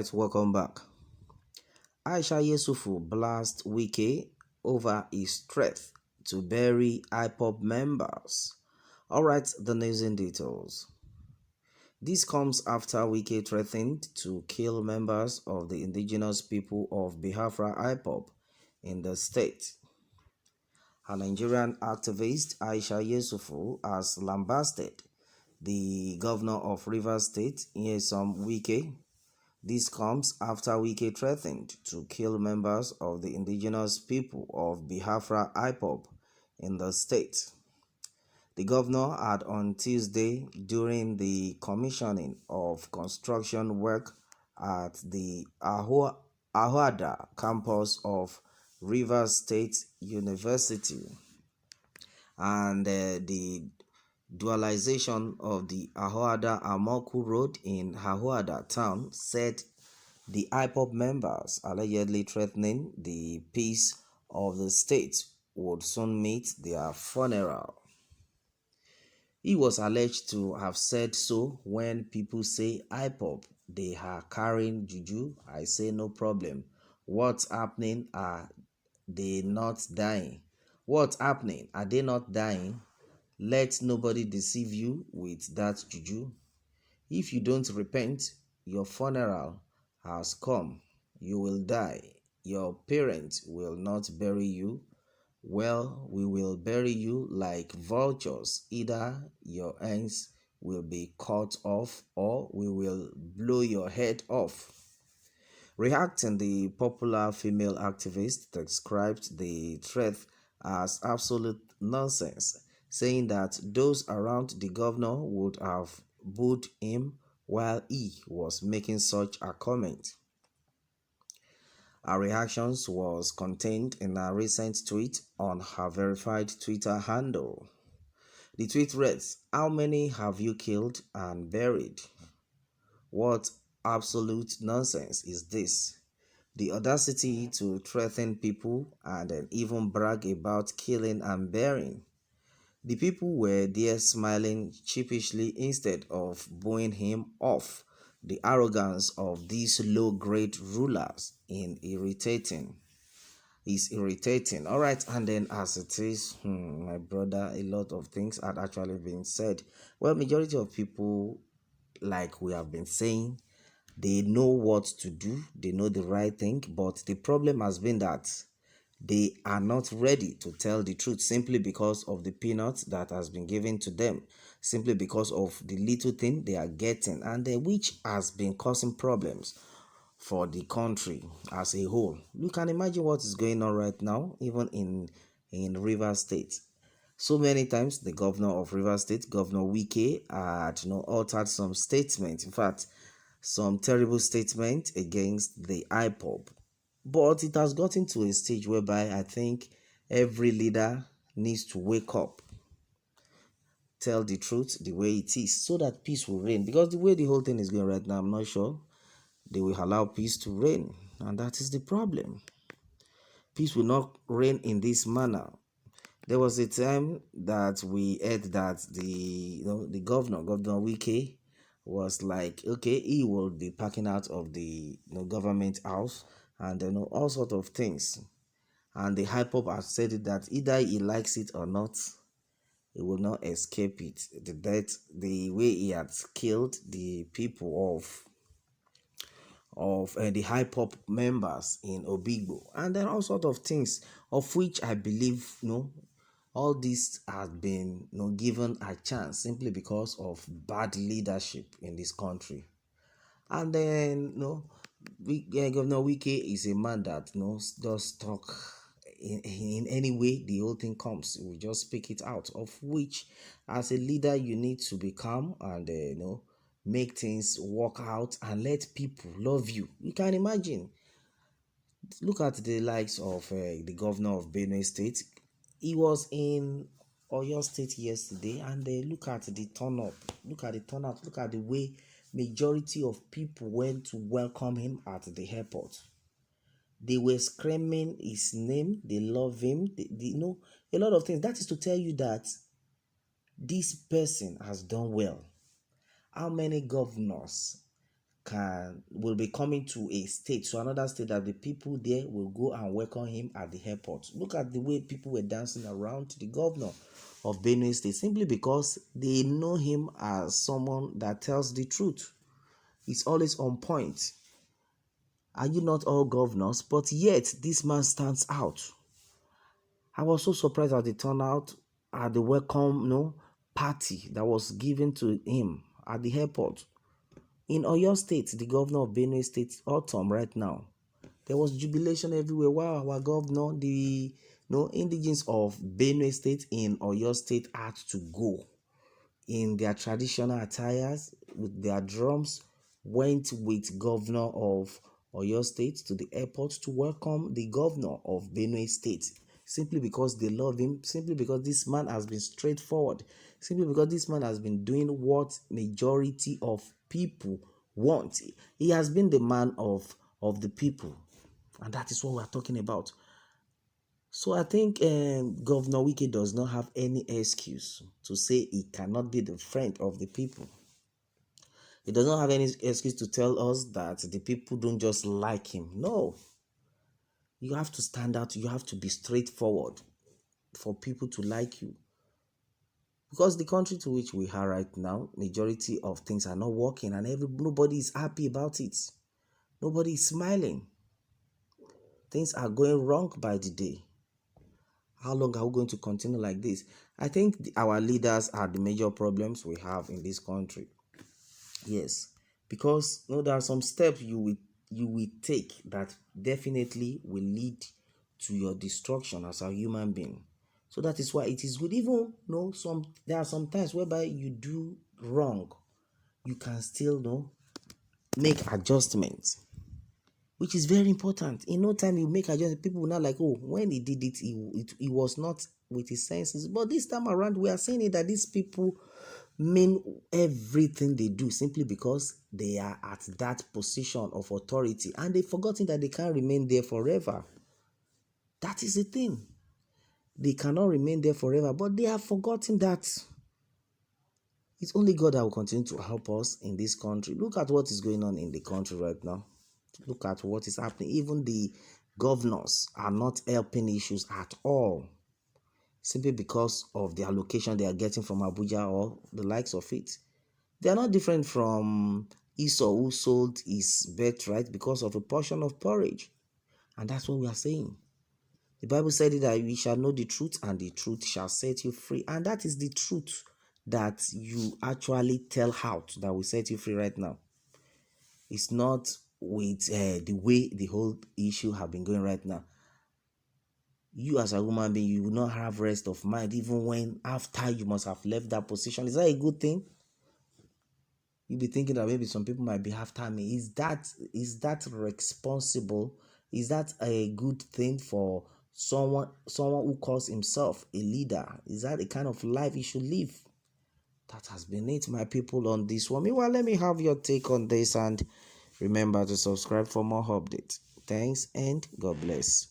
Alright, welcome back. Aisha Yesufu blasts Wike over his threat to bury Ipob members. Alright, the news in details. This comes after Wike threatened to kill members of the indigenous people of Biafra Ipob in the state. A Nigerian activist, Aisha Yesufu, has lambasted the governor of Rivers State, Nyesom Wike. This comes after Wike threatened to kill members of the indigenous people of Biafra Ipob in the state. The governor had on Tuesday, during the commissioning of construction work at the Ahoada campus of Rivers State University, and the dualization of the Ahoada Amoku Road in Ahoada town, said the Ipob members allegedly threatening the peace of the state would soon meet their funeral. He was alleged to have said so when people say Ipob, they are carrying juju. I say no problem. What's happening? Are they not dying? What's happening? Are they not dying? Let nobody deceive you with that juju. If you don't repent, your funeral has come. You will die. Your parents will not bury you. Well, we will bury you like vultures. Either your hands will be cut off or we will blow your head off. Reacting, the popular female activist described the threat as absolute nonsense, saying that those around the governor would have booed him while he was making such a comment. Her reactions was contained in a recent tweet on her verified Twitter handle. The tweet reads, "How many have you killed and buried? What absolute nonsense is this? The audacity to threaten people and then even brag about killing and burying." The people were there smiling sheepishly instead of booing him off. The arrogance of these low-grade rulers is irritating. All right, and then as it is, my brother, a lot of things had actually been said. Well, majority of people, like we have been saying, they know what to do, they know the right thing, but the problem has been that they are not ready to tell the truth simply because of the peanuts that has been given to them, simply because of the little thing they are getting, and which has been causing problems for the country as a whole. You can imagine what is going on right now, even in Rivers State. So many times the governor of Rivers State, Governor Wike, had altered some statements. In fact, some terrible statements against the Ipob. But it has gotten to a stage whereby I think every leader needs to wake up, tell the truth the way it is, so that peace will reign. Because the way the whole thing is going right now, I'm not sure they will allow peace to reign. And that is the problem. Peace will not reign in this manner. There was a time that we heard that the governor Wike, was like, okay, he will be packing out of the government house and all sorts of things. And the Ipob has said it that either he likes it or not, he will not escape it. The death, the way he had killed the people of the Ipob members in Obigbo, and then all sorts of things, of which I believe all this has been given a chance simply because of bad leadership in this country. And then Governor Wike is a man that just talk in any way the whole thing comes, we just speak it out, of which as a leader you need to be calm and make things work out and let people love you. You can imagine, look at the likes of the governor of Benue State. He was in Oyo State yesterday, and look at the turnout, look at the way majority of people went to welcome him at the airport. They were screaming his name, they love him, they know a lot of things. That is to tell you that this person has done well. How many governors will be coming to a state, so another state, that the people there will go and welcome him at the airport. Look at the way people were dancing around the governor of Benue State, simply because they know him as someone that tells the truth. He's always on point. Are you not all governors? But yet this man stands out. I was so surprised at the turnout at the welcome party that was given to him at the airport. In Oyo State, the governor of Benue State, autumn right now, there was jubilation everywhere. Wow, our governor, the indigenes of Benue State in Oyo State had to go in their traditional attires with their drums, went with governor of Oyo State to the airport to welcome the governor of Benue State, simply because they love him, simply because this man has been straightforward, simply because this man has been doing what majority of people want. He has been the man of the people, and that is what we are talking about. So I think Governor Wike does not have any excuse to say he cannot be the friend of the people. He does not have any excuse to tell us that the people don't just like him. No. You have to stand out. You have to be straightforward for people to like you. Because the country to which we are right now, majority of things are not working, and nobody is happy about it. Nobody is smiling. Things are going wrong by the day. How long are we going to continue like this? I think our leaders are the major problems we have in this country. Yes, because there are some steps you will take that definitely will lead to your destruction as a human being. So that is why it is good. Even there are some times whereby you do wrong, you can still make adjustments, which is very important. In no time you make adjustments, people will not like, oh, when he did it, he was not with his senses. But this time around, we are saying it that these people mean everything they do simply because they are at that position of authority, and they've forgotten that they can't remain there forever. That is the thing. They cannot remain there forever, but they have forgotten that it's only God that will continue to help us in this country. Look at what is going on in the country right now. Look at what is happening. Even the governors are not helping issues at all, simply because of the allocation they are getting from Abuja or the likes of it. They are not different from Esau, who sold his birthright because of a portion of porridge. And that's what we are saying. The Bible said that we shall know the truth, and the truth shall set you free. And that is the truth that you actually tell out that will set you free right now. It's not with the way the whole issue have been going right now. You as a human being, you will not have rest of mind even when after you must have left that position. Is that a good thing? You'll be thinking that maybe some people might be after me. Is that responsible? Is that a good thing for someone who calls himself a leader? Is that the kind of life he should live? That has been it, my people, on this one. Meanwhile, let me have your take on this, and remember to subscribe for more updates. Thanks and God bless.